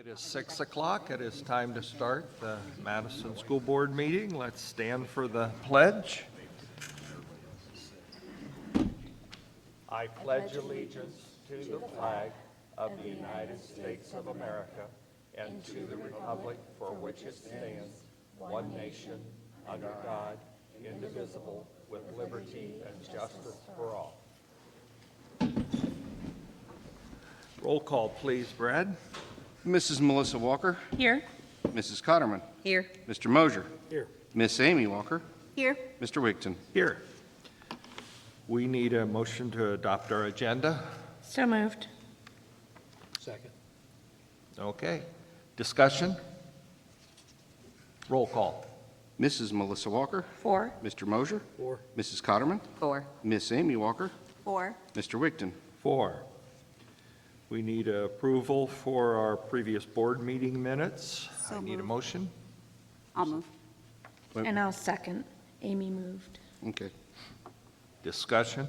It is 6 o'clock. It is time to start the Madison School Board meeting. Let's stand for the pledge. I pledge allegiance to the flag of the United States of America and to the republic for which it stands, one nation, under God, indivisible, with liberty and justice for all. Roll call, please, Brad. Mrs. Melissa Walker. Here. Mrs. Cotterman. Here. Mr. Mosier. Here. Miss Amy Walker. Here. Mr. Wigton. Here. We need a motion to adopt our agenda. So moved. Second. Okay. Discussion? Roll call. Mrs. Melissa Walker. 4. Mr. Mosier. 4. Mrs. Cotterman. 4. Miss Amy Walker. 4. Mr. Wigton. 4. We need approval for our previous board meeting minutes. So I need a moved. motion. I'll move. Wait. And I'll second. Amy moved. Okay. Discussion?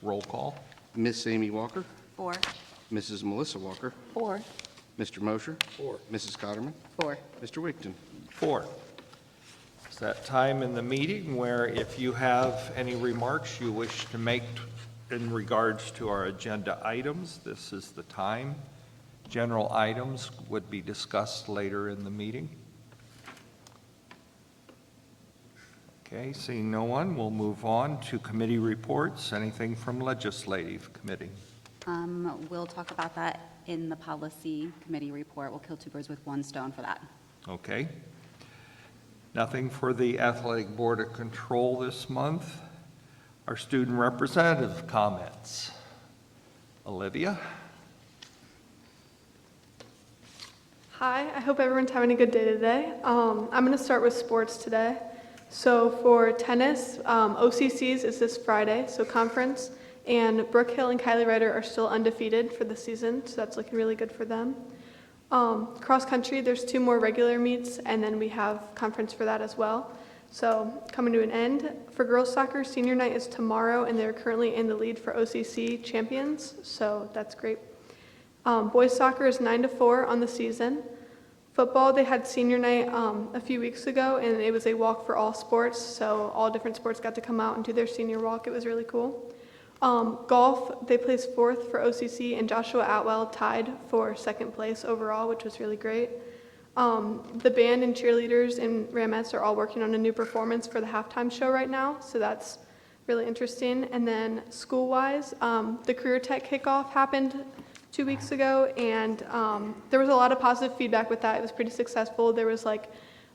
Roll call. Miss Amy Walker. 4. Mrs. Melissa Walker. 4. Mr. Mosier. 4. Mrs. Cotterman. 4. Mr. Wigton. 4. It's that time in the meeting where if you have any remarks you wish to make in regards to our agenda items, this is the time. General items would be discussed later in the meeting. Okay, seeing no one, we'll move on to committee reports. Anything from legislative committee? We'll talk about that in the policy committee report. We'll kill two birds with one stone for that. Okay. Nothing for the Athletic Board of Control this month. Our student representative comments. Olivia? Hi, I hope everyone's having a good day today. I'm going to start with sports today. So for tennis, OCC's is this Friday, so conference, and Brooke Hill and Kylie Ryder are still undefeated for the season, so that's looking really good for them. Cross country, there's 2 more regular meets, and then we have conference for that as well. So coming to an end. For girls soccer, senior night is tomorrow, and they're currently in the lead for OCC champions, so that's great. Boys soccer is 9 to 4 on the season. Football, they had senior night a few weeks ago, and it was a walk for all sports, so all different sports got to come out and do their senior walk. It was really cool. Golf, they placed 4th for OCC, and Joshua Atwell tied for 2nd place overall, which was really great. The band and cheerleaders and Ramettes are all working on a new performance for the halftime show right now, so that's really interesting. And then school-wise, the Career Tech kickoff happened 2 weeks ago, and there was a lot of positive feedback with that. It was pretty successful. There was like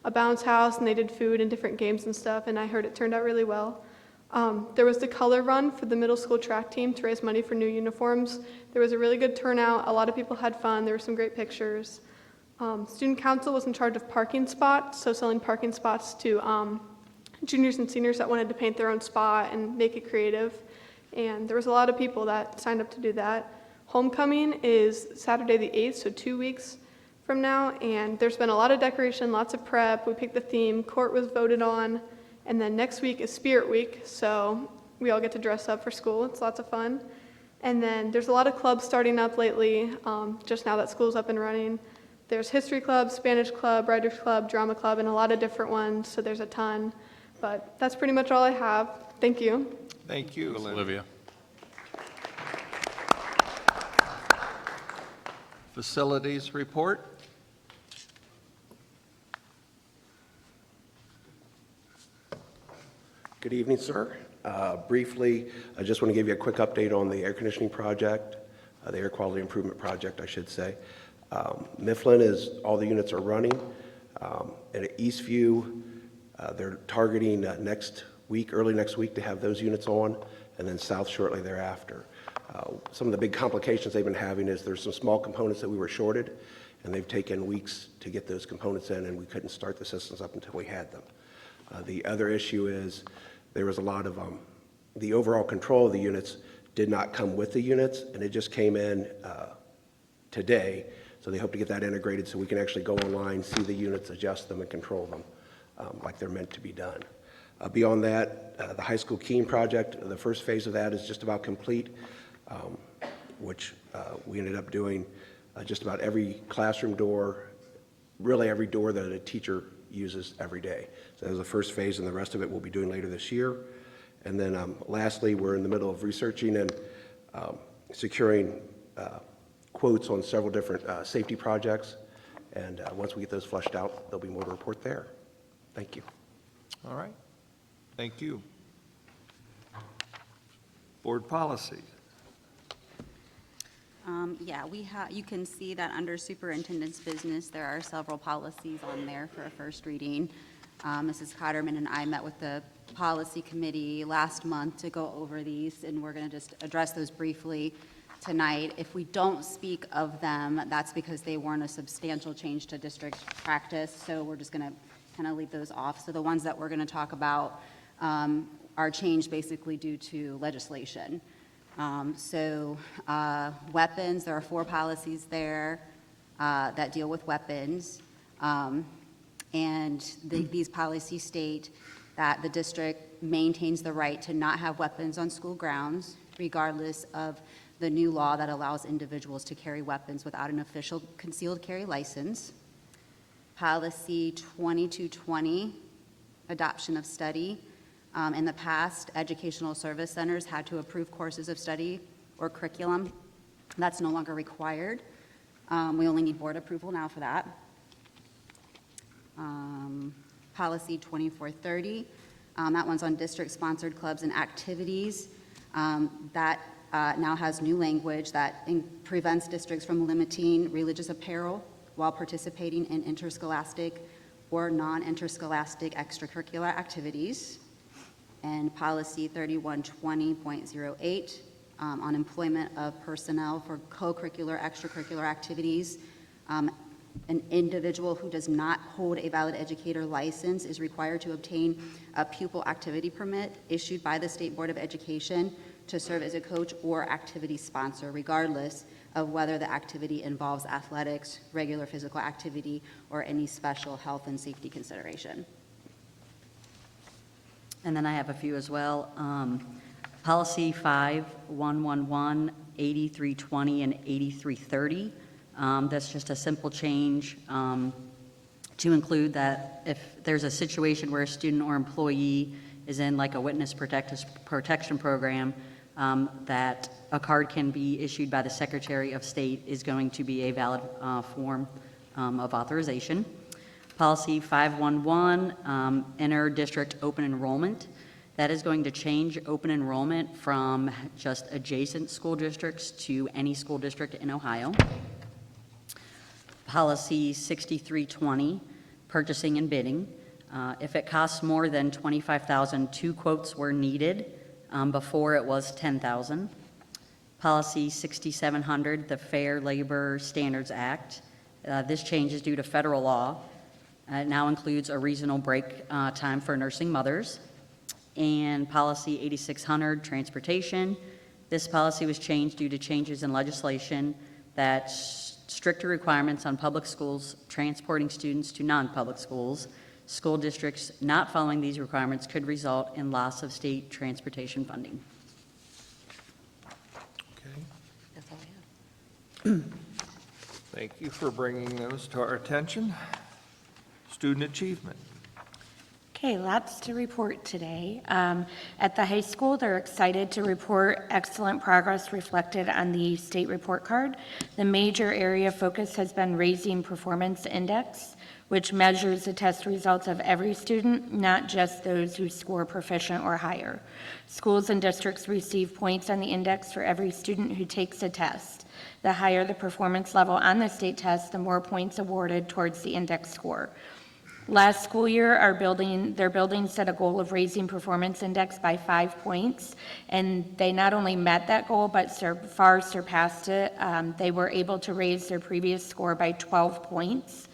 a bounce house, and they did food and different games and stuff, and I heard it turned out really well. There was the color run for the middle school track team to raise money for new uniforms. There was a really good turnout. A lot of people had fun. There were some great pictures. Student council was in charge of parking spots, so selling parking spots to juniors and seniors that wanted to paint their own spot and make it creative. And there was a lot of people that signed up to do that. Homecoming is Saturday the 8th, so 2 weeks from now, and there's been a lot of decoration, lots of prep. We picked the theme, court was voted on, and then next week is Spirit Week, so we all get to dress up for school. It's lots of fun. And then there's a lot of clubs starting up lately, just now that school's up and running. There's History Club, Spanish Club, Writers Club, Drama Club, and a lot of different ones, so there's a ton. But that's pretty much all I have. Thank you. Thank you, Olivia. Facilities report. Good evening, sir. Briefly, I just want to give you a quick update on the air conditioning project, the air quality improvement project, I should say. Mifflin is, all the units are running. And at Eastview, they're targeting next week, early next week, to have those units on, and then South shortly thereafter. Some of the big complications they've been having is there's some small components that we were shorted, and they've taken weeks to get those components in, and we couldn't start the systems up until we had them. The other issue is there was a lot of, the overall control of the units did not come with the units, and it just came in today. So they hope to get that integrated so we can actually go online, see the units, adjust them, and control them like they're meant to be done. Beyond that, the high school Keen project, the first phase of that is just about complete, which we ended up doing just about every classroom door, really every door that a teacher uses every day. So that was the first phase, and the rest of it we'll be doing later this year. And then lastly, we're in the middle of researching and securing quotes on several different safety projects. And once we get those fleshed out, there'll be more to report there. Thank you. All right. Thank you. Board policy. Yeah, you can see that under superintendent's business, there are several policies on there for a first reading. Mrs. Cotterman and I met with the policy committee last month to go over these, and we're going to just address those briefly tonight. If we don't speak of them, that's because they weren't a substantial change to district practice, so we're just going to kind of leave those off. So the ones that we're going to talk about are changed basically due to legislation. Weapons, there are 4 policies there that deal with weapons. These policies state that the district maintains the right to not have weapons on school grounds, regardless of the new law that allows individuals to carry weapons without an official concealed carry license. Policy 2220, adoption of study. In the past, educational service centers had to approve courses of study or curriculum. That's no longer required. We only need board approval now for that. Policy 2430, that one's on district-sponsored clubs and activities. That now has new language that prevents districts from limiting religious apparel while participating in interscholastic or non-interscholastic extracurricular activities. And policy 3120.08 on employment of personnel for co-curricular, extracurricular activities. An individual who does not hold a valid educator license is required to obtain a pupil activity permit issued by the State Board of Education to serve as a coach or activity sponsor, regardless of whether the activity involves athletics, regular physical activity, or any special health and safety consideration. And then I have a few as well. Policy 5111, 8320, and 8330. That's just a simple change to include that if there's a situation where a student or employee is in like a witness protection program, that a card can be issued by the Secretary of State is going to be a valid form of authorization. Policy 511, inter-district open enrollment. That is going to change open enrollment from just adjacent school districts to any school district in Ohio. Policy 6320, purchasing and bidding. If it costs more than $25,000, 2 quotes were needed. Before it was $10,000. Policy 6700, the Fair Labor Standards Act. This change is due to federal law. It now includes a reasonable break time for nursing mothers. And policy 8600, transportation. This policy was changed due to changes in legislation that stricter requirements on public schools transporting students to non-public schools. School districts not following these requirements could result in loss of state transportation funding. Okay. That's all I have. Thank you for bringing those to our attention. Student achievement. Okay, lots to report today. At the high school, they're excited to report excellent progress reflected on the state report card. The major area of focus has been raising performance index, which measures the test results of every student, not just those who score proficient or higher. Schools and districts receive points on the index for every student who takes a test. The higher the performance level on the state test, the more points awarded towards the index score. Last school year, their building set a goal of raising performance index by 5 points, and they not only met that goal, but far surpassed it. They were able to raise their previous score by 12 points.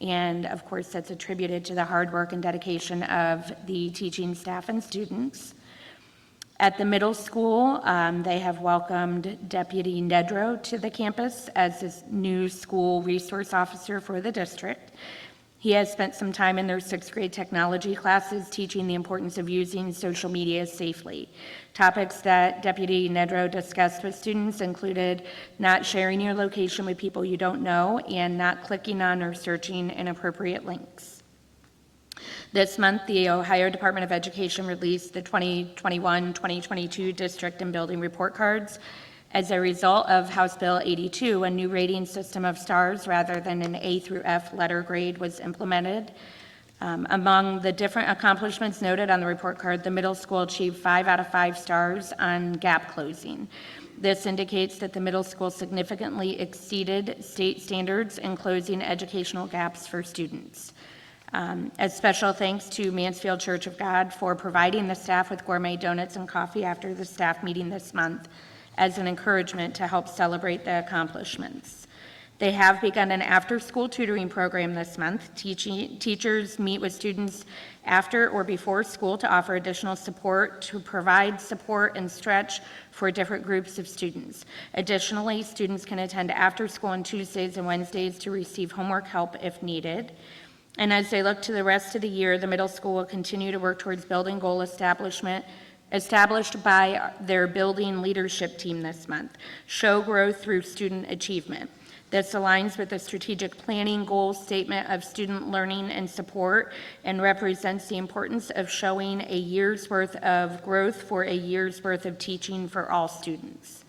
And of course, that's attributed to the hard work and dedication of the teaching staff and students. At the middle school, they have welcomed Deputy Nedro to the campus as this new school resource officer for the district. He has spent some time in their sixth grade technology classes teaching the importance of using social media safely. Topics that Deputy Nedrow discussed with students included not sharing your location with people you don't know and not clicking on or searching inappropriate links. This month, the Ohio Department of Education released the 2021-2022 District and Building Report Cards. As a result of House Bill 82, a new rating system of stars rather than an A through F letter grade was implemented. Among the different accomplishments noted on the report card, the middle school achieved 5 out of 5 stars on gap closing. This indicates that the middle school significantly exceeded state standards in closing educational gaps for students. A special thanks to Mansfield Church of God for providing the staff with gourmet donuts and coffee after the staff meeting this month as an encouragement to help celebrate the accomplishments. They have begun an after-school tutoring program this month. Teachers meet with students after or before school to offer additional support, to provide support and stretch for different groups of students. Additionally, students can attend after school on Tuesdays and Wednesdays to receive homework help if needed. And as they look to the rest of the year, the middle school will continue to work towards building goal established by their building leadership team this month. Show growth through student achievement. This aligns with the strategic planning goal statement of student learning and support and represents the importance of showing a year's worth of growth for a year's worth of teaching for all students.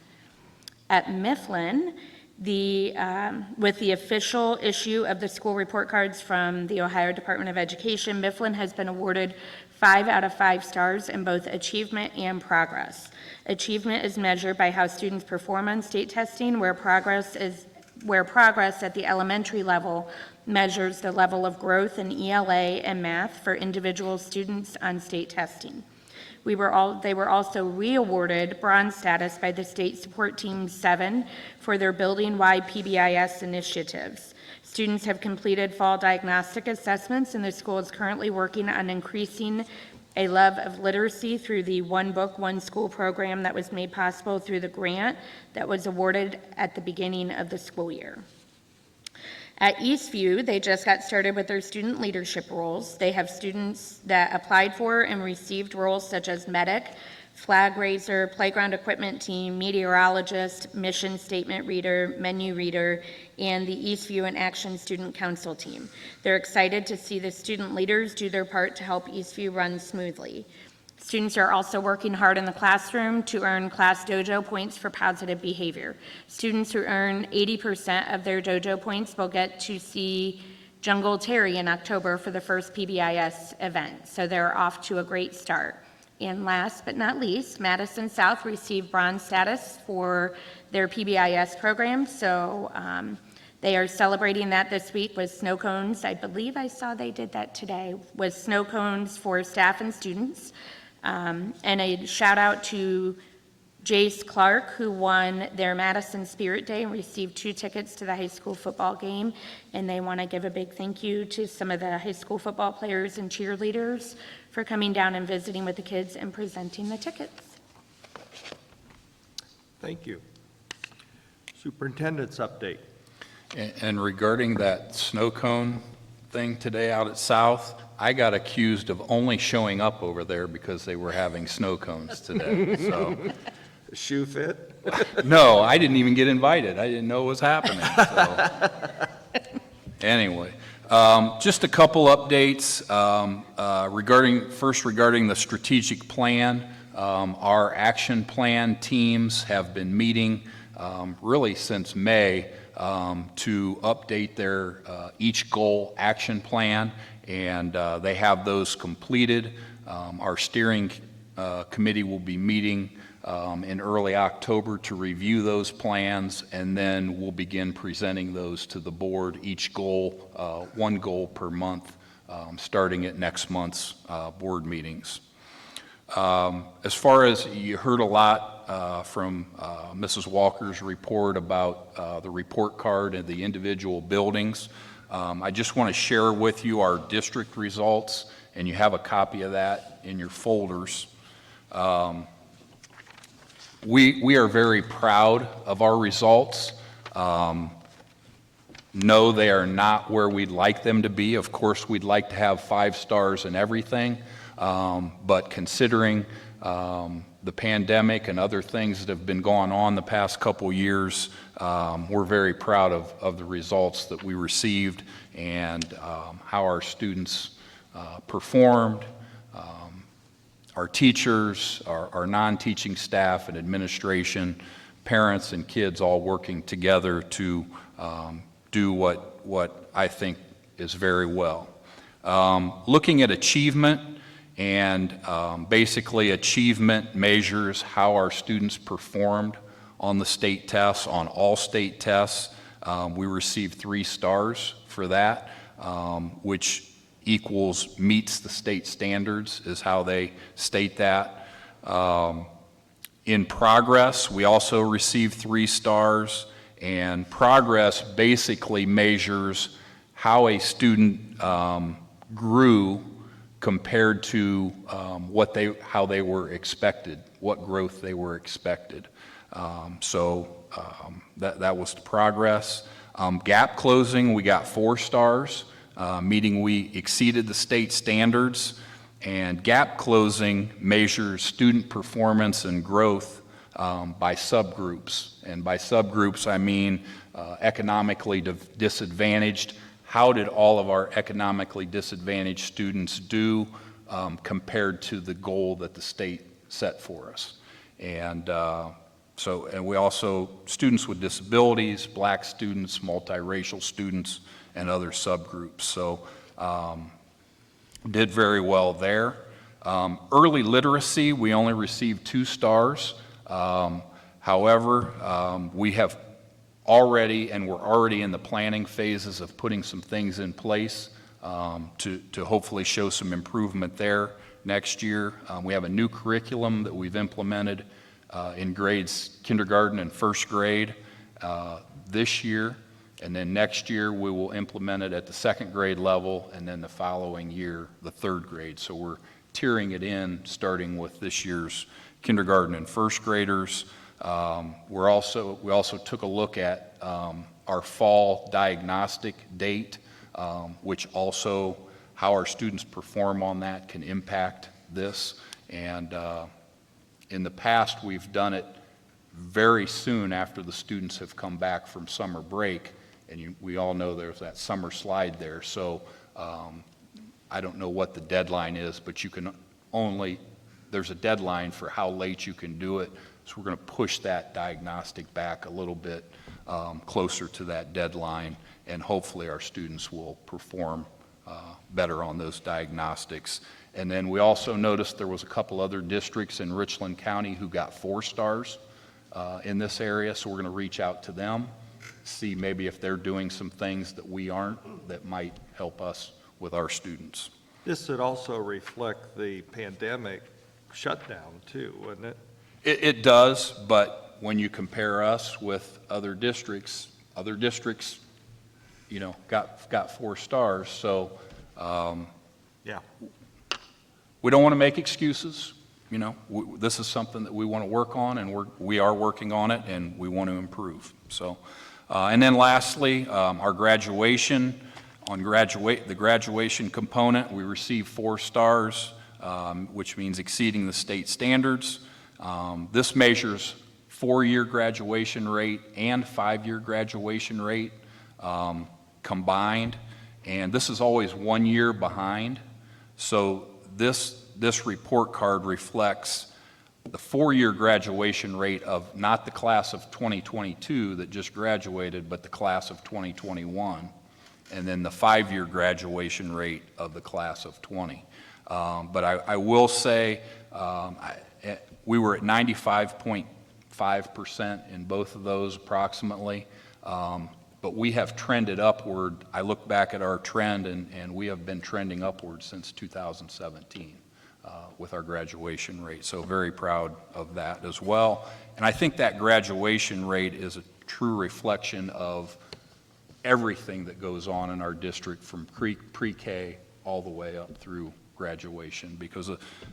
At Mifflin, with the official issue of the school report cards from the Ohio Department of Education, Mifflin has been awarded 5 out of 5 stars in both achievement and progress. Achievement is measured by how students perform on state testing, where progress at the elementary level measures the level of growth in ELA and math for individual students on state testing. They were also re-awarded bronze status by the State Support Team 7 for their building-wide PBIS initiatives. Students have completed fall diagnostic assessments, and the school is currently working on increasing a love of literacy through the One Book, One School program that was made possible through the grant that was awarded at the beginning of the school year. At Eastview, they just got started with their student leadership roles. They have students that applied for and received roles such as medic, flag raiser, playground equipment team, meteorologist, mission statement reader, menu reader, and the Eastview in Action Student Council team. They're excited to see the student leaders do their part to help Eastview run smoothly. Students are also working hard in the classroom to earn class dojo points for positive behavior. Students who earn 80% of their dojo points will get to see Jungle Terry in October for the first PBIS event, so they're off to a great start. And last but not least, Madison South received bronze status for their PBIS program, so they are celebrating that this week with snow cones. I believe I saw they did that today, with snow cones for staff and students. And a shout out to Jace Clark, who won their Madison Spirit Day and received 2 tickets to the high school football game. And they want to give a big thank you to some of the high school football players and cheerleaders for coming down and visiting with the kids and presenting the tickets. Thank you. Superintendent's update. And regarding that snow cone thing today out at South, I got accused of only showing up over there because they were having snow cones today, so. Shoe fit? No, I didn't even get invited. I didn't know it was happening, so. Anyway, just a couple updates regarding the strategic plan. Our action plan teams have been meeting really since May to update their each goal action plan, and they have those completed. Our steering committee will be meeting in early October to review those plans, and then we'll begin presenting those to the board, each goal, one goal per month, starting at next month's board meetings. As far as you heard a lot from Mrs. Walker's report about the report card and the individual buildings, I just want to share with you our district results, and you have a copy of that in your folders. We are very proud of our results. No, they are not where we'd like them to be. Of course, we'd like to have 5 stars in everything, but considering the pandemic and other things that have been going on the past couple years, we're very proud of the results that we received and how our students performed. Our teachers, our non-teaching staff and administration, parents and kids all working together to do what I think is very well. Looking at achievement, and basically achievement measures how our students performed on the state tests, on all state tests. We received 3 stars for that, which equals meets the state standards is how they state that. In progress, we also received 3 stars, and progress basically measures how a student grew compared to how they were expected, what growth they were expected. That was the progress. Gap closing, we got 4 stars, meaning we exceeded the state standards. And gap closing measures student performance and growth by subgroups. And by subgroups, I mean economically disadvantaged. How did all of our economically disadvantaged students do compared to the goal that the state set for us? And and we also, students with disabilities, black students, multiracial students, and other subgroups. So did very well there. Early literacy, we only received 2 stars. However, we have already, and we're already in the planning phases of putting some things in place to hopefully show some improvement there next year. We have a new curriculum that we've implemented in grades kindergarten and first grade this year. And then next year, we will implement it at the 2nd grade level, and then the following year, the 3rd grade. So we're tiering it in, starting with this year's kindergarten and first graders. We also took a look at our fall diagnostic date, which also how our students perform on that can impact this. And in the past, we've done it very soon after the students have come back from summer break. And we all know there's that summer slide there. So I don't know what the deadline is, but you can there's a deadline for how late you can do it. So we're going to push that diagnostic back a little bit closer to that deadline, and hopefully our students will perform better on those diagnostics. And then we also noticed there was a couple other districts in Richland County who got 4 stars in this area, so we're going to reach out to them, see maybe if they're doing some things that we aren't that might help us with our students. This would also reflect the pandemic shutdown too, wouldn't it? It does, but when you compare us with other districts, got 4 stars. So Yeah. we don't want to make excuses. This is something that we want to work on, and we are working on it, and we want to improve. So, and then lastly, our graduation. The graduation component, we received 4 stars, which means exceeding the state standards. This measures 4-year graduation rate and 5-year graduation rate combined, and this is always 1 year behind. So this report card reflects the 4-year graduation rate of not the class of 2022 that just graduated, but the class of 2021, and then the 5-year graduation rate of the class of 20. But I will say we were at 95.5% in both of those approximately, but we have trended upward. I look back at our trend, and we have been trending upward since 2017 with our graduation rate. So very proud of that as well. And I think that graduation rate is a true reflection of everything that goes on in our district from pre-K all the way up through graduation, because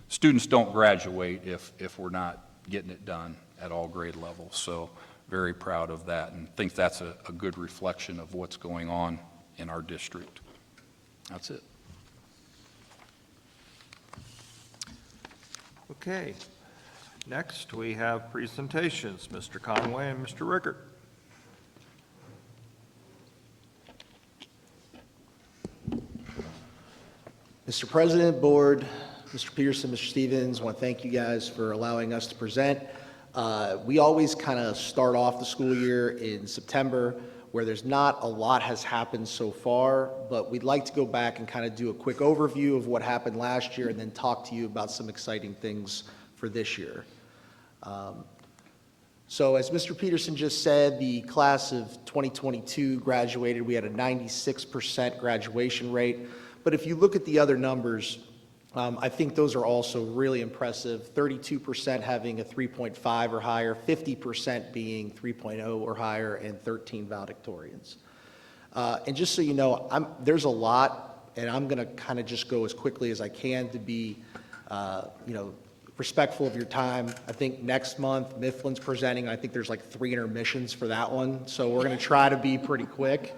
students don't graduate if we're not getting it done at all grade levels. So very proud of that and think that's a good reflection of what's going on in our district. That's it. Okay. Next, we have presentations. Mr. Conway and Mr. Rickert. Mr. President, Board, Mr. Peterson, Mr. Stevens, I want to thank you guys for allowing us to present. We always kind of start off the school year in September where there's not a lot has happened so far, but we'd like to go back and kind of do a quick overview of what happened last year and then talk to you about some exciting things for this year. So as Mr. Peterson just said, the class of 2022 graduated. We had a 96% graduation rate. But if you look at the other numbers, I think those are also really impressive. 32% having a 3.5 or higher, 50% being 3.0 or higher, and 13 valedictorians. And just so you know, there's a lot, and I'm going to kind of just go as quickly as I can to be, respectful of your time. I think next month, Mifflin's presenting. I think there's like 3 intermissions for that one, so we're going to try to be pretty quick.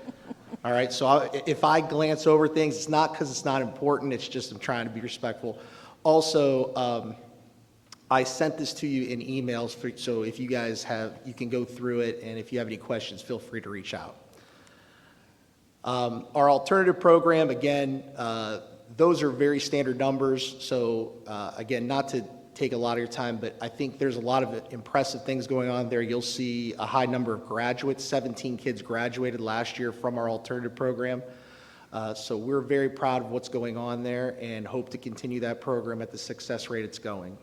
All right, so if I glance over things, it's not because it's not important, it's just I'm trying to be respectful. Also, I sent this to you in emails, so if you guys you can go through it, and if you have any questions, feel free to reach out. Our alternative program, again, those are very standard numbers, so again, not to take a lot of your time, but I think there's a lot of impressive things going on there. You'll see a high number of graduates. 17 kids graduated last year from our alternative program. So we're very proud of what's going on there and hope to continue that program at the success rate it's going.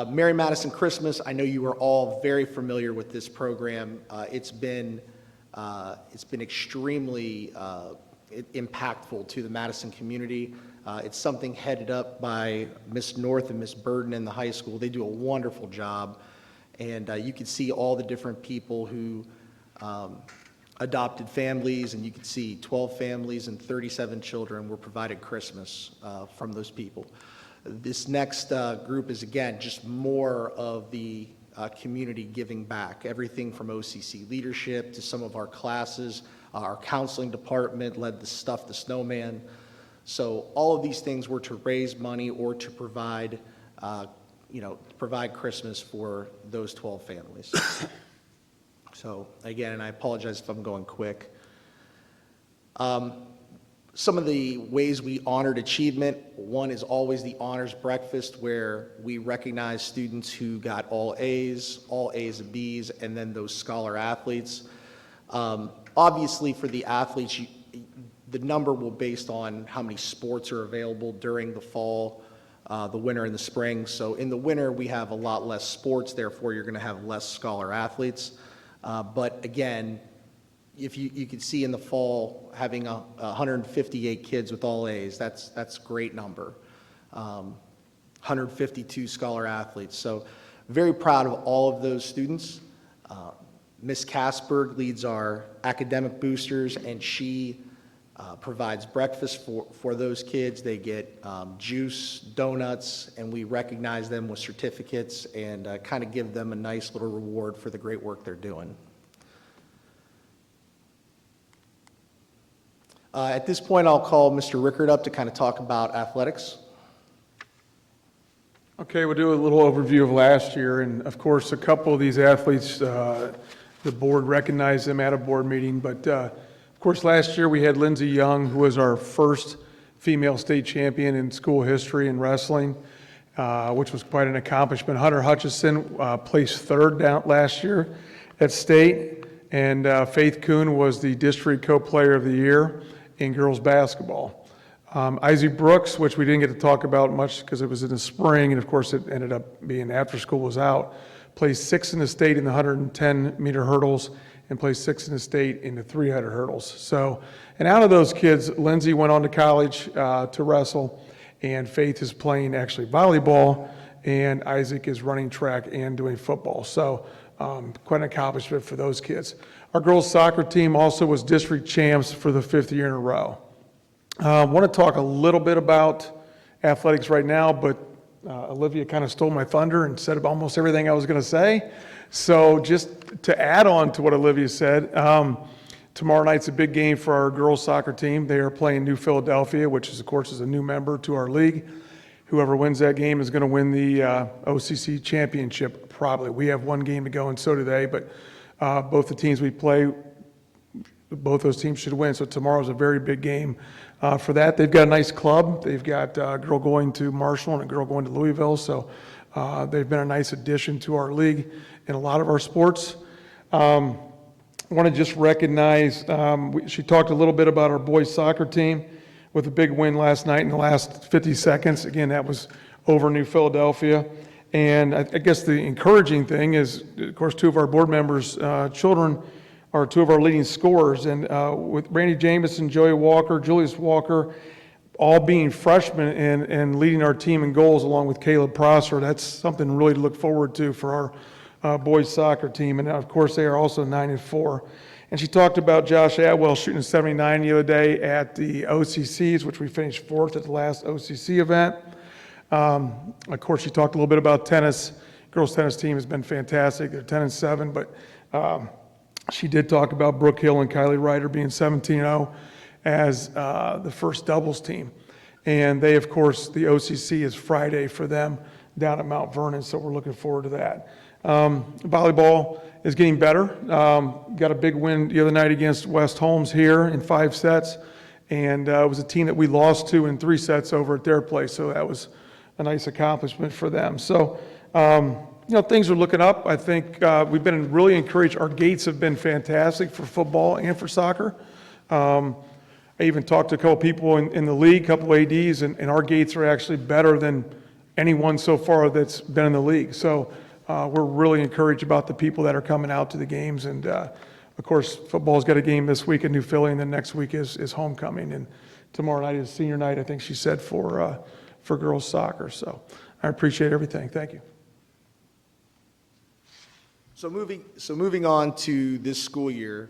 Mary Madison Christmas, I know you are all very familiar with this program. It's been extremely impactful to the Madison community. It's something headed up by Miss North and Miss Burden in the high school. They do a wonderful job, and you can see all the different people who adopted families, and you can see 12 families and 37 children were provided Christmas from those people. This next group is, again, just more of the community giving back, everything from OCC leadership to some of our classes. Our counseling department led the Stuff the Snowman. So all of these things were to raise money or to provide, provide Christmas for those 12 families. So again, and I apologize if I'm going quick. Some of the ways we honored achievement, one is always the honors breakfast, where we recognize students who got all A's and B's, and then those scholar athletes. Obviously for the athletes, the number will based on how many sports are available during the fall, the winter, and the spring. So in the winter, we have a lot less sports, therefore you're going to have less scholar athletes. But again, if you can see in the fall having 158 kids with all A's, that's a great number. 152 scholar athletes. So very proud of all of those students. Ms. Casberg leads our academic boosters, and she provides breakfast for those kids. They get juice, donuts, and we recognize them with certificates and kind of give them a nice little reward for the great work they're doing. At this point, I'll call Mr. Rickert up to kind of talk about athletics. Okay, we'll do a little overview of last year, and of course, a couple of these athletes, the board recognized them at a board meeting, but of course, last year we had Lindsay Young, who was our first female state champion in school history in wrestling, which was quite an accomplishment. Hunter Hutchison placed third down last year at state, and Faith Kuhn was the district co-player of the year in girls basketball. Isaac Brooks, which we didn't get to talk about much because it was in the spring, and of course it ended up being after school was out, placed sixth in the state in the 110-meter hurdles and placed sixth in the state in the 300 hurdles. So, and out of those kids, Lindsay went on to college to wrestle, and Faith is playing actually volleyball, and Isaac is running track and doing football. So quite an accomplishment for those kids. Our girls soccer team also was district champs for the 5th year in a row. I want to talk a little bit about athletics right now, but Olivia kind of stole my thunder and said almost everything I was going to say. So just to add on to what Olivia said, tomorrow night's a big game for our girls soccer team. They are playing New Philadelphia, which is, of course, is a new member to our league. Whoever wins that game is going to win the OCC championship, probably. We have one game to go, and so do they, but both the teams we play, both those teams should win. So tomorrow's a very big game for that. They've got a nice club. They've got a girl going to Marshall and a girl going to Louisville, so they've been a nice addition to our league in a lot of our sports. I want to just recognize, she talked a little bit about our boys soccer team with a big win last night in the last 50 seconds. Again, that was over New Philadelphia. And I guess the encouraging thing is, of course, two of our board members' children are two of our leading scorers. And with Randy Jamison, Joey Walker, Julius Walker, all being freshmen and leading our team in goals along with Caleb Prosser, that's something really to look forward to for our boys soccer team. And of course, they are also 9-4. And she talked about Josh Atwell shooting a 79 the other day at the OCCs, which we finished 4th at the last OCC event. Of course, she talked a little bit about tennis. Girls tennis team has been fantastic. They're 10-7, but she did talk about Brooke Hill and Kylie Ryder being 17-0 as the first doubles team. And they, of course, the OCC is Friday for them down at Mount Vernon, so we're looking forward to that. Volleyball is getting better. Got a big win the other night against West Holmes here in 5 sets, and it was a team that we lost to in 3 sets over at their place, so that was a nice accomplishment for them. So, things are looking up. I think we've been really encouraged. Our gates have been fantastic for football and for soccer. I even talked to a couple people in the league, a couple ADs, and our gates are actually better than anyone so far that's been in the league. So we're really encouraged about the people that are coming out to the games. And, of course, football's got a game this week in New Philly, and then next week is homecoming. And tomorrow night is senior night, I think she said, for girls soccer. So I appreciate everything. Thank you. So moving on to this school year,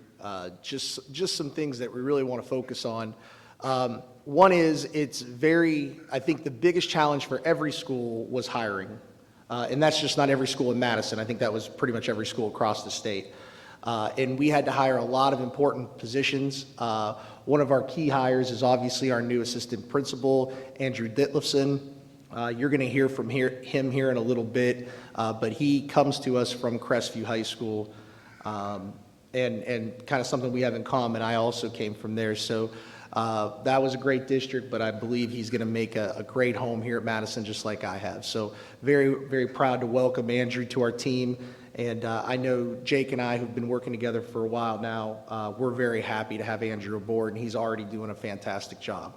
just some things that we really want to focus on. One is I think the biggest challenge for every school was hiring. And that's just not every school in Madison. I think that was pretty much every school across the state. And we had to hire a lot of important positions. One of our key hires is obviously our new assistant principal, Andrew Ditlefson. You're going to hear from him here in a little bit, but he comes to us from Crestview High School, and kind of something we have in common. I also came from there, so that was a great district, but I believe he's going to make a great home here at Madison, just like I have. So very, very proud to welcome Andrew to our team, and I know Jake and I, who've been working together for a while now, we're very happy to have Andrew aboard, and he's already doing a fantastic job.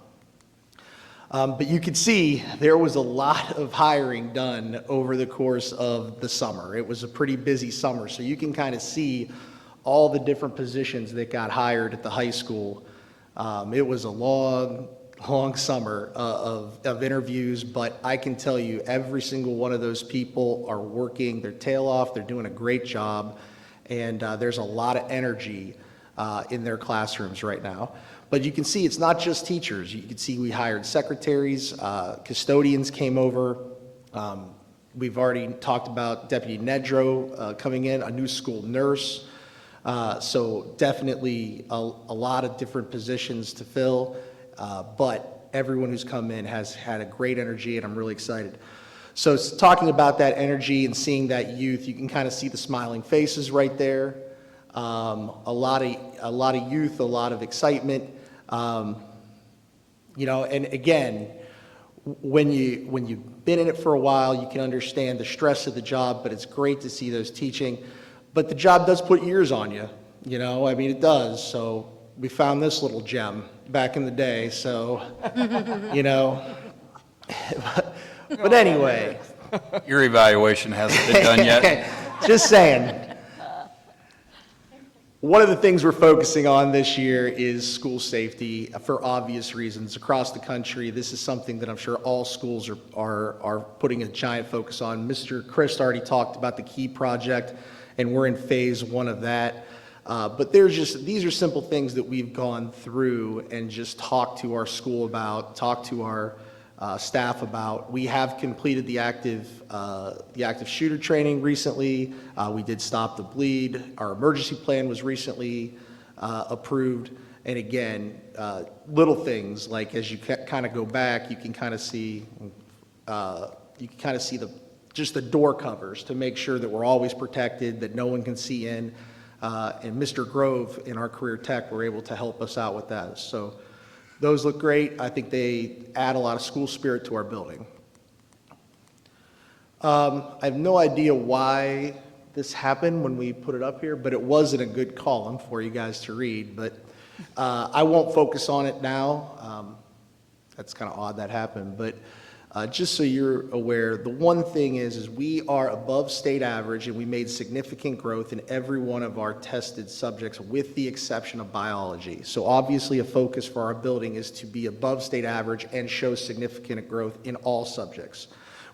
But you could see there was a lot of hiring done over the course of the summer. It was a pretty busy summer, so you can kind of see all the different positions that got hired at the high school. It was a long summer of interviews, but I can tell you every single one of those people are working their tail off. They're doing a great job, and there's a lot of energy in their classrooms right now. But you can see it's not just teachers. You can see we hired secretaries, custodians came over. We've already talked about Deputy Nedro coming in, a new school nurse. So definitely a lot of different positions to fill, but everyone who's come in has had a great energy, and I'm really excited. So talking about that energy and seeing that youth, you can kind of see the smiling faces right there. A lot of youth, a lot of excitement. And again, when you've been in it for a while, you can understand the stress of the job, but it's great to see those teaching. But the job does put years on you, it does. So we found this little gem back in the day, so, but anyway. Your evaluation hasn't been done yet. Just saying. One of the things we're focusing on this year is school safety for obvious reasons. Across the country, this is something that I'm sure all schools are putting a giant focus on. Mr. Christ already talked about the KEY project, and we're in phase 1 of that. But these are simple things that we've gone through and just talked to our school about, talked to our staff about. We have completed the active shooter training recently. We did Stop the Bleed. Our emergency plan was recently approved. And again, little things like as you kind of go back, you can kind of see just the door covers to make sure that we're always protected, that no one can see in. And Mr. Grove in our career tech were able to help us out with that. So those look great. I think they add a lot of school spirit to our building. I have no idea why this happened when we put it up here, but it wasn't a good column for you guys to read. But I won't focus on it now. That's kind of odd that happened. But just so you're aware, the one thing is we are above state average, and we made significant growth in every one of our tested subjects with the exception of biology. So obviously a focus for our building is to be above state average and show significant growth in all subjects.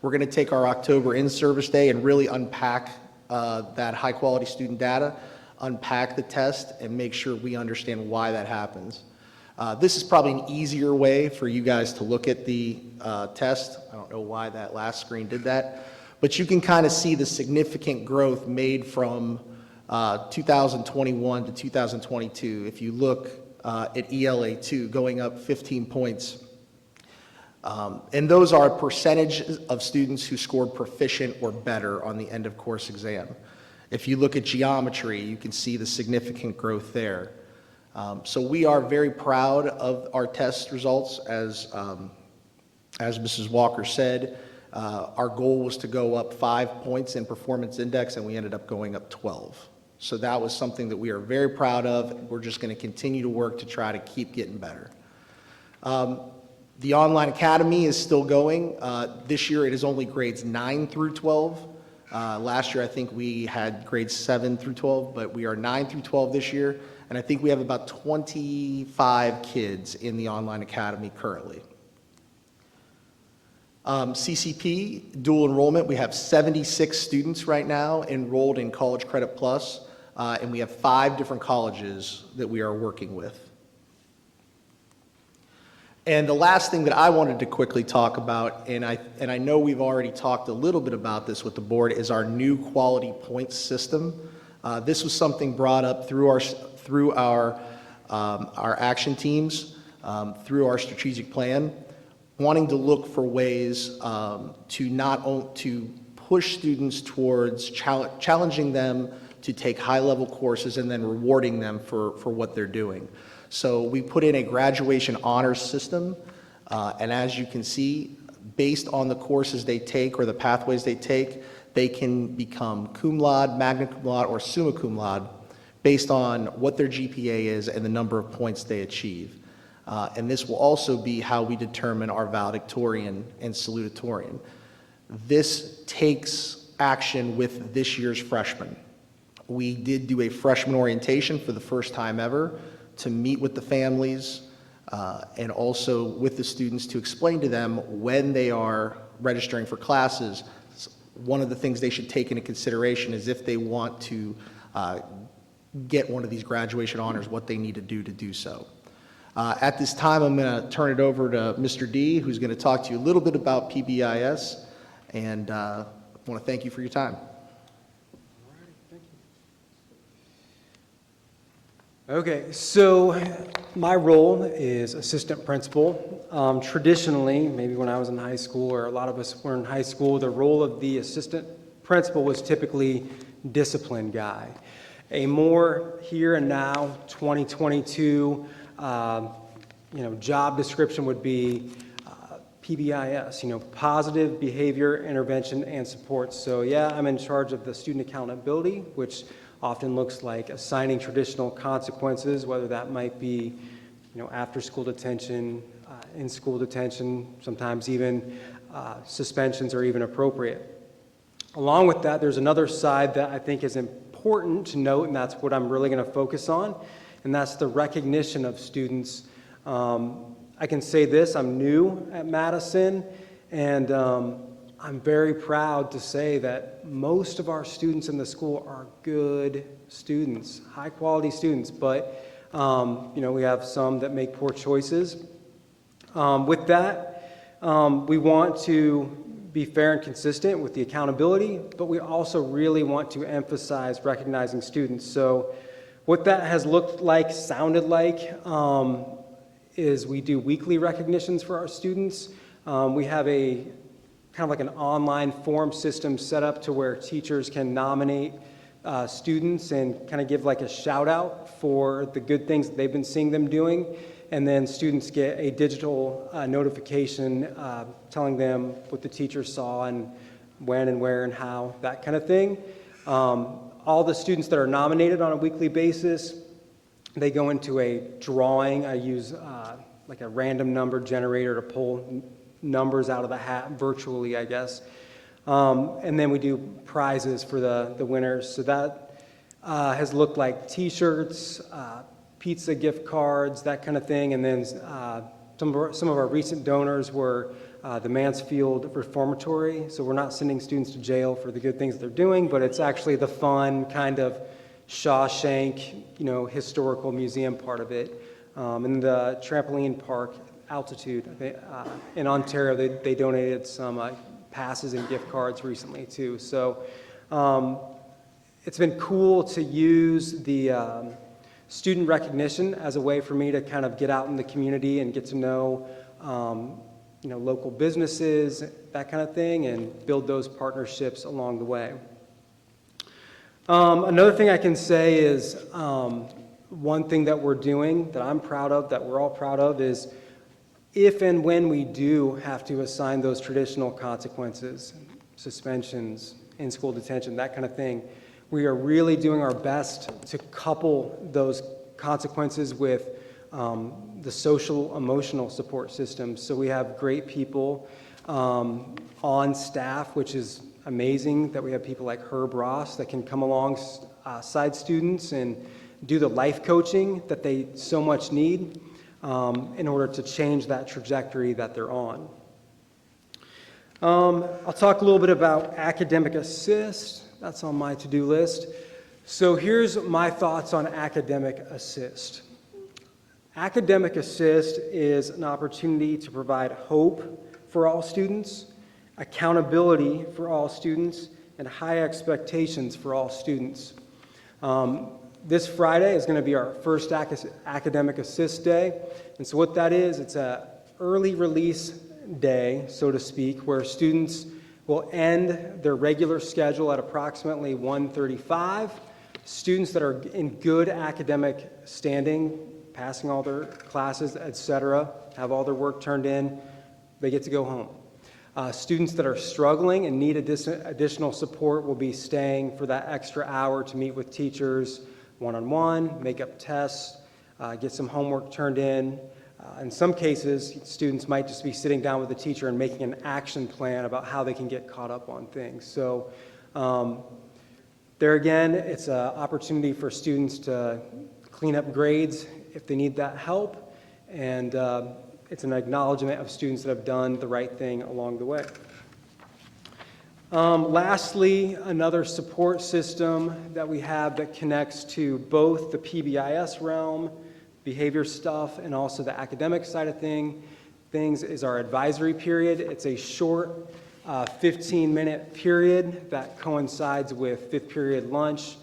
We're going to take our October in-service day and really unpack that high-quality student data, unpack the test, and make sure we understand why that happens. This is probably an easier way for you guys to look at the test. I don't know why that last screen did that, but you can kind of see the significant growth made from 2021 to 2022. If you look at ELA2 going up 15 points, and those are a percentage of students who scored proficient or better on the end of course exam. If you look at geometry, you can see the significant growth there. So we are very proud of our test results. As Mrs. Walker said, our goal was to go up 5 points in performance index, and we ended up going up 12. So that was something that we are very proud of. We're just going to continue to work to try to keep getting better. The online academy is still going. This year it is only grades 9 through 12. Last year I think we had grades 7 through 12, but we are 9 through 12 this year. And I think we have about 25 kids in the online academy currently. CCP, dual enrollment, we have 76 students right now enrolled in College Credit Plus, and we have 5 different colleges that we are working with. And the last thing that I wanted to quickly talk about, and I know we've already talked a little bit about this with the board, is our new quality points system. This was something brought up through our action teams, through our strategic plan, wanting to look for ways to push students towards challenging them to take high-level courses and then rewarding them for what they're doing. So we put in a graduation honors system, and as you can see, based on the courses they take or the pathways they take, they can become cum laude, magna cum laude, or summa cum laude based on what their GPA is and the number of points they achieve. And this will also be how we determine our valedictorian and salutatorian. This takes action with this year's freshmen. We did do a freshman orientation for the first time ever to meet with the families and also with the students to explain to them when they are registering for classes. One of the things they should take into consideration is if they want to get one of these graduation honors, what they need to do so. At this time, I'm going to turn it over to Mr. D, who's going to talk to you a little bit about PBIS, and I want to thank you for your time. Okay, so my role is assistant principal. Traditionally, maybe when I was in high school, or a lot of us were in high school, the role of the assistant principal was typically discipline guy. A more here and now, 2022, job description would be PBIS, positive behavior intervention and support. So yeah, I'm in charge of the student accountability, which often looks like assigning traditional consequences, whether that might be, after school detention, in school detention, sometimes even suspensions are even appropriate. Along with that, there's another side that I think is important to note, and that's what I'm really going to focus on, and that's the recognition of students. I can say this, I'm new at Madison, and I'm very proud to say that most of our students in the school are good students, high quality students, but we have some that make poor choices. With that, We want to be fair and consistent with the accountability, but we also really want to emphasize recognizing students. So what that has looked like, sounded like, is we do weekly recognitions for our students. We have a kind of like an online form system set up to where teachers can nominate students and kind of give like a shout out for the good things that they've been seeing them doing. And then students get a digital notification telling them what the teacher saw and when and where and how, that kind of thing. All the students that are nominated on a weekly basis, they go into a drawing. I use like a random number generator to pull numbers out of the hat virtually, I guess. And then we do prizes for the winners. So that has looked like t-shirts, pizza gift cards, that kind of thing. And then some of our recent donors were the Mansfield Reformatory. So we're not sending students to jail for the good things they're doing, but it's actually the fun kind of Shawshank, historical museum part of it. And the trampoline park Altitude in Ontario, they donated some passes and gift cards recently too. So it's been cool to use the student recognition as a way for me to kind of get out in the community and get to know local businesses, that kind of thing, and build those partnerships along the way. Another thing I can say is one thing that we're doing that I'm proud of, that we're all proud of, is if and when we do have to assign those traditional consequences, suspensions, in-school detention, that kind of thing, we are really doing our best to couple those consequences with the social emotional support system. So we have great people on staff, which is amazing that we have people like Herb Ross that can come alongside students and do the life coaching that they so much need in order to change that trajectory that they're on. I'll talk a little bit about academic assist. That's on my to-do list. So here's my thoughts on academic assist. Academic assist is an opportunity to provide hope for all students, accountability for all students, and high expectations for all students. This Friday is going to be our first academic assist day. And so what that is, it's an early release day, so to speak, where students will end their regular schedule at approximately 1:35. Students that are in good academic standing, passing all their classes, etc., have all their work turned in, they get to go home. Students that are struggling and need additional support will be staying for that extra hour to meet with teachers one-on-one, make up tests, get some homework turned in. In some cases, students might just be sitting down with the teacher and making an action plan about how they can get caught up on things. So there again, it's an opportunity for students to clean up grades if they need that help, and it's an acknowledgement of students that have done the right thing along the way. Lastly, another support system that we have that connects to both the PBIS realm, behavior stuff, and also the academic side of things is our advisory period. It's a short 15-minute period that coincides with fifth period lunch,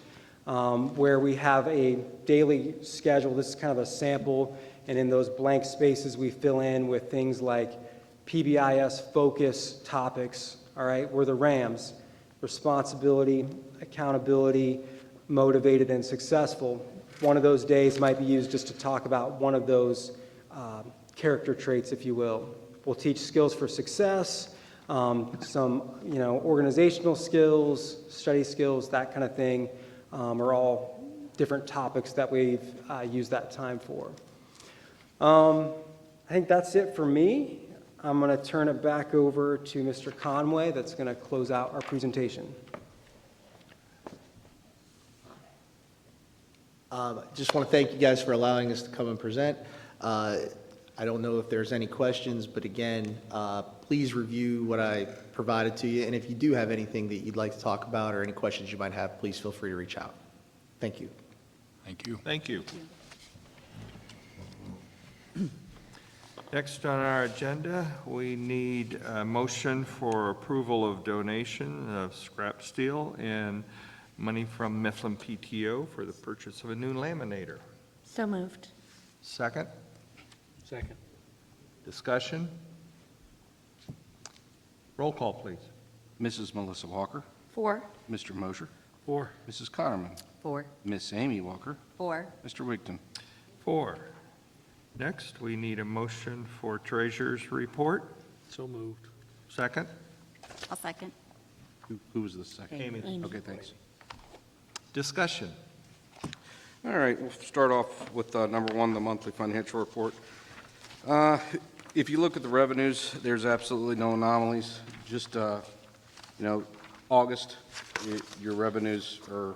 where we have a daily schedule. This is kind of a sample, and in those blank spaces we fill in with things like PBIS focus topics. All right, we're the RAMs: responsibility, accountability, motivated, and successful. One of those days might be used just to talk about one of those character traits, if you will. We'll teach skills for success, some organizational skills, study skills, that kind of thing, are all different topics that we've used that time for. I think that's it for me. I'm going to turn it back over to Mr. Conway that's going to close out our presentation. Just want to thank you guys for allowing us to come and present. I don't know if there's any questions, but again, please review what I provided to you. And if you do have anything that you'd like to talk about or any questions you might have, please feel free to reach out. Thank you. Thank you. Thank you. Next on our agenda, we need a motion for approval of donation of scrap steel and money from Mifflin PTO for the purchase of a new laminator. So moved. Second, Second. discussion? Roll call, please. Mrs. Melissa Walker, 4. Mr. Mosher, 4. Mrs. Connerman, 4. Miss Amy Walker, 4. Mr. Wigton. 4. Next, we need a motion for treasurer's report. So moved. Second, I'll second. Who was the second? Amy. Okay, thanks. Discussion. All right, we'll start off with number one, the monthly financial report. If you look at the revenues, there's absolutely no anomalies. Just, August, your revenues are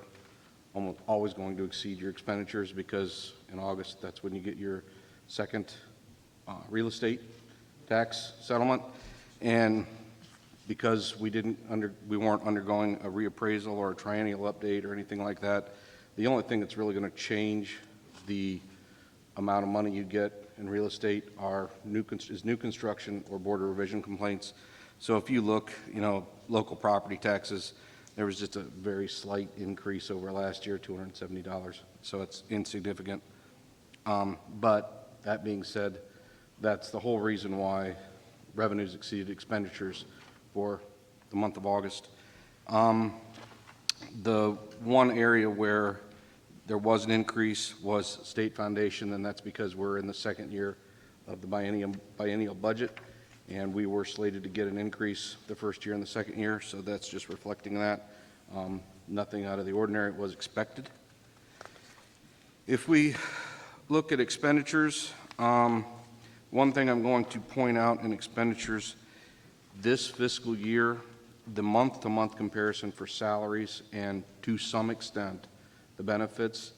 almost always going to exceed your expenditures because in August, that's when you get your second real estate tax settlement. And because we weren't undergoing a reappraisal or a triennial update or anything like that, the only thing that's really going to change the amount of money you get in real estate is new construction or board of revision complaints. So if you look, local property taxes, there was just a very slight increase over last year, $270. So it's insignificant. But that being said, that's the whole reason why revenues exceeded expenditures for the month of August. The one area where there was an increase was state foundation, and that's because we're in the second year of the biennial budget, and we were slated to get an increase the first year and the second year, so that's just reflecting that. Nothing out of the ordinary was expected. If we look at expenditures, one thing I'm going to point out in expenditures this fiscal year, the month-to-month comparison for salaries and to some extent the benefits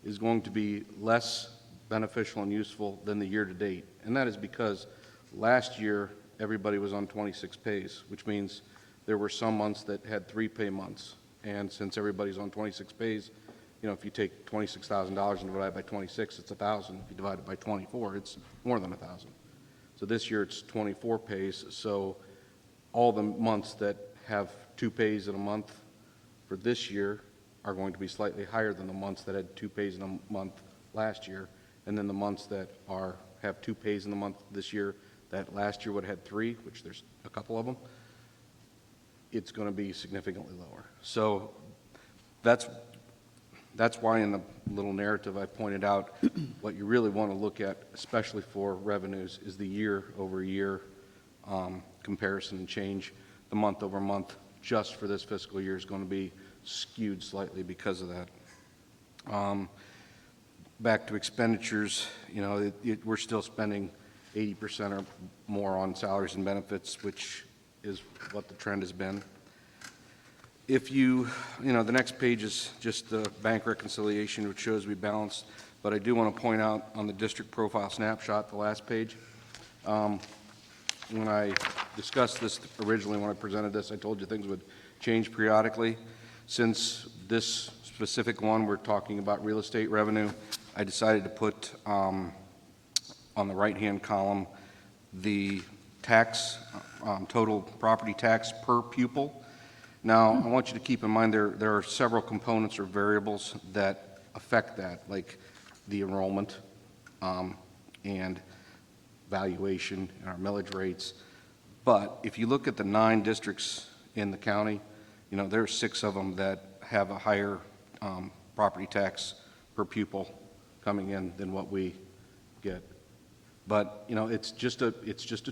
is going to be less beneficial and useful than the year-to-date. And that is because last year everybody was on 26 pays, which means there were some months that had 3 pay months. And since everybody's on 26 pays, if you take $26,000 and divide it by 26, it's 1,000. If you divide it by 24, it's more than 1,000. So this year it's 24 pays. So all the months that have 2 pays in a month for this year are going to be slightly higher than the months that had 2 pays in a month last year. And then the months that have 2 pays in the month this year that last year would have had 3, which there's a couple of them, it's going to be significantly lower. So that's why in the little narrative I pointed out what you really want to look at, especially for revenues, is the year-over-year comparison and change. The month-over-month just for this fiscal year is going to be skewed slightly because of that. Back to expenditures, we're still spending 80% or more on salaries and benefits, which is what the trend has been. If the next page is just the bank reconciliation, which shows we balanced, but I do want to point out on the district profile snapshot, the last page, when I discussed this originally, when I presented this, I told you things would change periodically. Since this specific one, we're talking about real estate revenue, I decided to put on the right-hand column the tax, total property tax per pupil. Now, I want you to keep in mind there are several components or variables that affect that, like the enrollment and valuation and our millage rates. But if you look at the 9 districts in the county, there are 6 of them that have a higher property tax per pupil coming in than what we get. But it's just a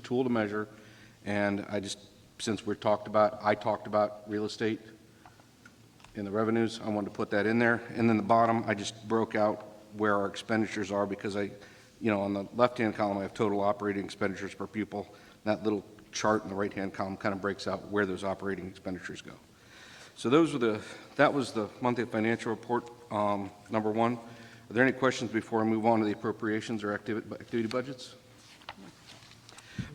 tool to measure, and since I talked about real estate in the revenues, I wanted to put that in there. And then the bottom, I just broke out where our expenditures are because on the left-hand column I have total operating expenditures per pupil. That little chart in the right-hand column kind of breaks out where those operating expenditures go. So that was the monthly financial report, number 1. Are there any questions before I move on to the appropriations or activity budgets?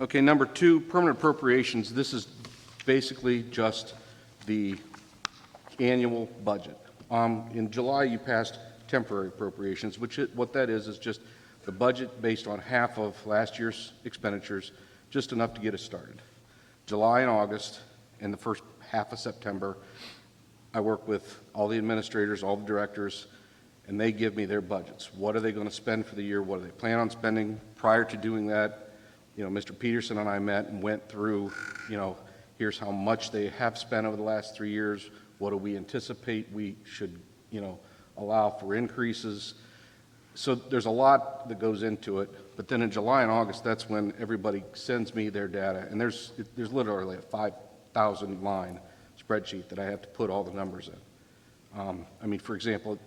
Okay, number 2, permanent appropriations. This is basically just the annual budget. In July, you passed temporary appropriations, what that is just the budget based on half of last year's expenditures, just enough to get us started. July and August, and the first half of September, I work with all the administrators, all the directors, and they give me their budgets. What are they going to spend for the year? What do they plan on spending? Prior to doing that, Mr. Peterson and I met and went through, here's how much they have spent over the last 3 years. What do we anticipate we should, allow for increases? So there's a lot that goes into it. But then in July and August, that's when everybody sends me their data. And there's literally a 5,000 line spreadsheet that I have to put all the numbers in. For example,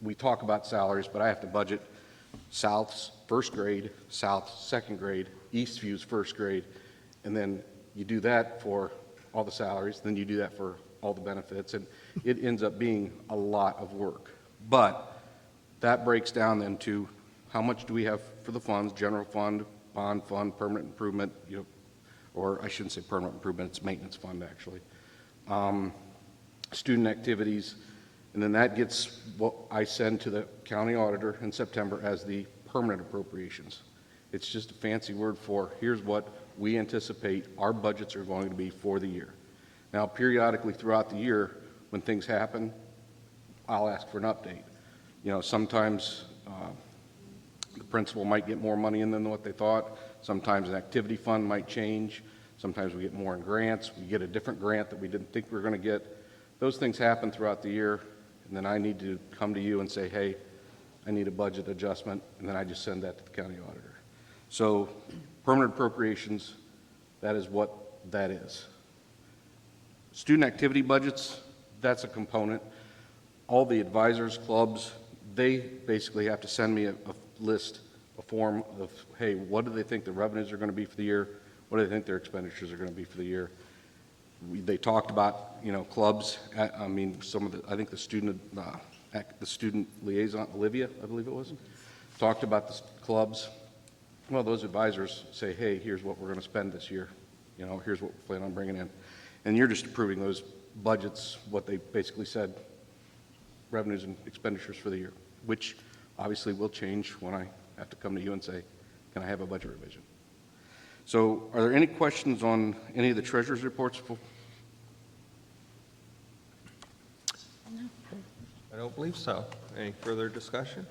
we talk about salaries, but I have to budget South's first grade, South's second grade, Eastview's first grade, and then you do that for all the salaries, then you do that for all the benefits, and it ends up being a lot of work. But that breaks down then to how much do we have for the funds, general fund, bond fund, permanent improvement, or I shouldn't say permanent improvement, it's maintenance fund actually. Student activities, and then that gets what I send to the county auditor in September as the permanent appropriations. It's just a fancy word for here's what we anticipate our budgets are going to be for the year. Now, periodically throughout the year, when things happen, I'll ask for an update. Sometimes the principal might get more money in than what they thought. Sometimes an activity fund might change. Sometimes we get more in grants. We get a different grant that we didn't think we were going to get. Those things happen throughout the year, and then I need to come to you and say, hey, I need a budget adjustment, and then I just send that to the county auditor. So permanent appropriations, that is what that is. Student activity budgets, that's a component. All the advisors, clubs, they basically have to send me a list, a form of, hey, what do they think the revenues are going to be for the year? What do they think their expenditures are going to be for the year? They talked about, clubs. I think the student liaison, Olivia, I believe it was, talked about the clubs. Well, those advisors say, hey, here's what we're going to spend this year. Here's what we plan on bringing in. And you're just approving those budgets, what they basically said, revenues and expenditures for the year, which obviously will change when I have to come to you and say, can I have a budget revision? So are there any questions on any of the treasurer's reports? I don't believe so. Any further discussion?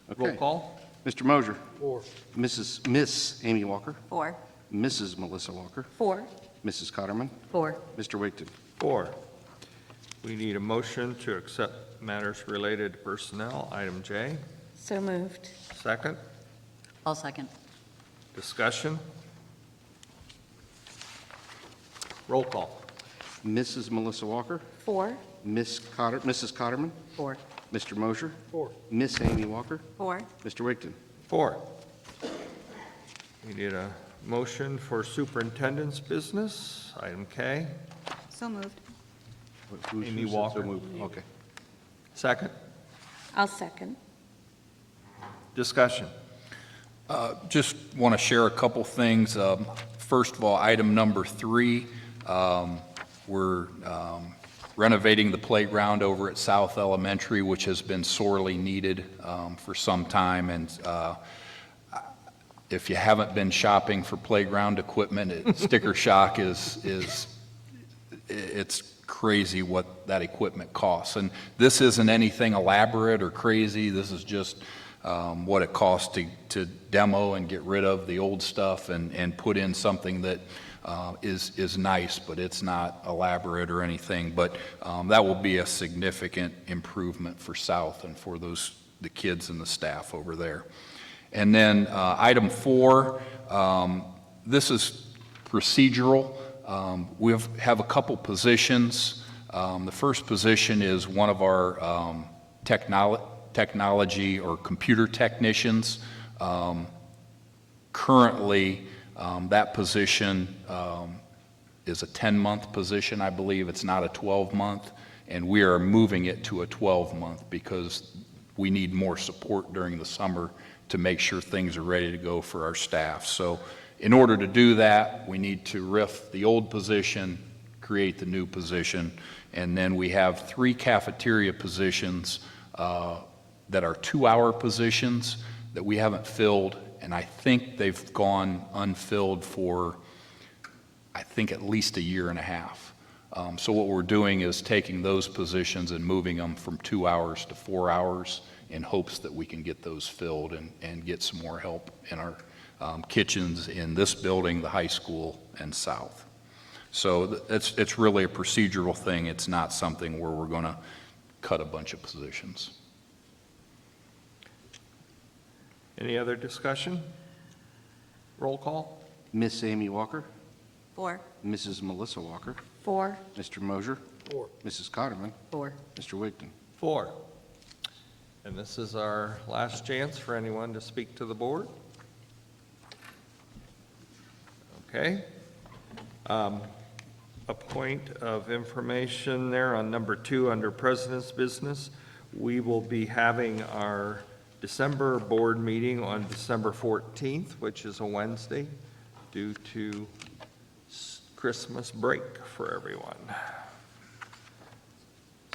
Okay. Roll call. Mr. Mosier. 4. Miss Amy Walker. 4. Mrs. Melissa Walker. 4. Mrs. Cotterman. 4. Mr. Waketon. 4. We need a motion to accept matters related to personnel. Item J. So moved. Second. I'll second. Discussion. Roll call. Mrs. Melissa Walker. 4. Mrs. Cotterman. 4. Mr. Mosier. 4. Miss Amy Walker. 4. Mr. Waketon. 4. We need a motion for superintendent's business. Item K. So moved. Who Amy said so Walker. moved? Okay. Second. I'll second. Discussion. Just want to share a couple things. First of all, item number 3, we're renovating the playground over at South Elementary, which has been sorely needed for some time. And if you haven't been shopping for playground equipment, sticker shock it's crazy what that equipment costs. And this isn't anything elaborate or crazy. This is just what it costs to demo and get rid of the old stuff and put in something that is nice, but it's not elaborate or anything. But that will be a significant improvement for South and for the kids and the staff over there. And then item 4, this is procedural. We have a couple positions. The first position is one of our technology or computer technicians. Currently, that position is a 10-month position, I believe. It's not a 12-month, and we are moving it to a 12-month because we need more support during the summer to make sure things are ready to go for our staff. So in order to do that, we need to RIF the old position, create the new position, and then we have 3 cafeteria positions that are 2-hour positions that we haven't filled, and I think they've gone unfilled for, I think, at least a year and a half. So what we're doing is taking those positions and moving them from 2 hours to 4 hours in hopes that we can get those filled and get some more help in our kitchens in this building, the high school, and south. So it's really a procedural thing. It's not something where we're going to cut a bunch of positions. Any other discussion? Roll call? Miss Amy Walker, 4. Mrs. Melissa Walker, 4. Mr. Mosier, 4. Mrs. Cotterman, 4. Mr. Wigton. 4. And this is our last chance for anyone to speak to the board. Okay. A point of information there on number 2 under President's Business. We will be having our December board meeting on December 14th, which is a Wednesday, due to Christmas break for everyone.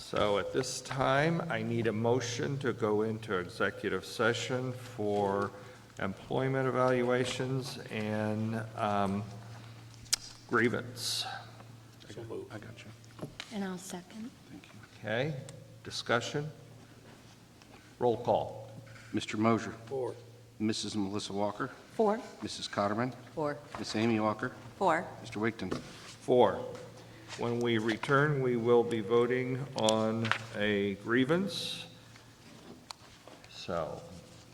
So at this time, I need a motion to go into executive session for employment evaluations and grievance. So moved. I got you. And I'll second. Thank you. Okay, discussion? Roll call. Mr. Mosier, 4. Mrs. Melissa Walker, 4. Mrs. Cotterman, 4. Miss Amy Walker, 4. Mr. Wigton. 4. When we return, we will be voting on a grievance. So,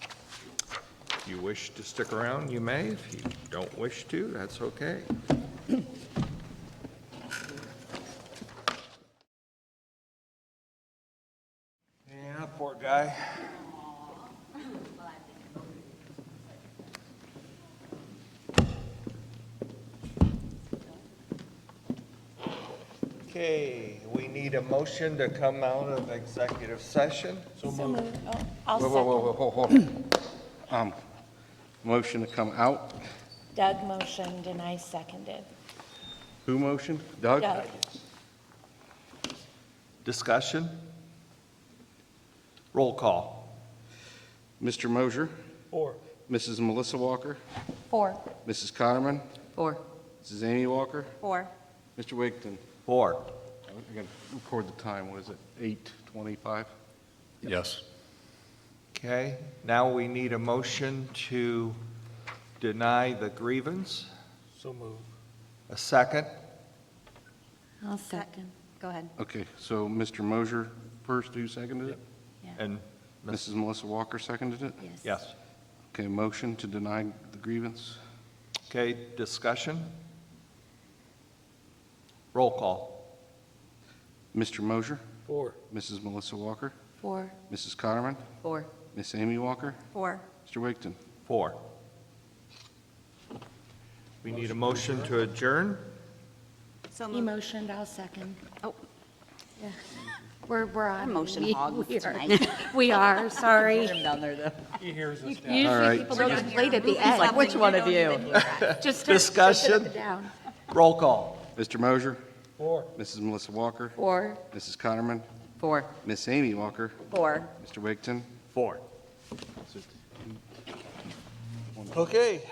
if you wish to stick around, you may. If you don't wish to, that's okay. Yeah, poor guy. Okay, we need a motion to come out of executive session. So moved. Oh, I'll Whoa, second. whoa, whoa, whoa, hold on. Motion to come out. Doug motioned and I seconded. Who motioned? Doug? Doug. Discussion? Roll call. Mr. Mosier, 4. Mrs. Melissa Walker, 4. Mrs. Cotterman, 4. Mrs. Amy Walker, 4. Mr. Wigton. 4. I got to record the time. What is it? 8:25? Yes. Okay, now we need a motion to deny the grievance. So moved. A second? I'll second. Go ahead. Okay, so Mr. Mosier first, who seconded it? And, Mrs. Melissa Walker seconded it? Yes. yes. Okay, motion to deny the grievance. Okay, discussion? Roll call. Mr. Mosier, 4. Mrs. Melissa Walker, 4. Mrs. Cotterman, 4. Miss Amy Walker, 4. Mr. Wigton. 4. We need a motion to adjourn. So He moved. motioned, I'll second. Oh, Yeah. We're on. motion We- hogs we are. tonight. We are, sorry. Down there, though. He hears us now. Usually right. people We're don't just late at the end. Like, which one of you? just Discussion? Put it down. Roll call. Mr. Mosier, 4. Mrs. Melissa Walker, 4. Mrs. Cotterman, 4. Miss Amy Walker, 4. Mr. Wigton. 4. Okay.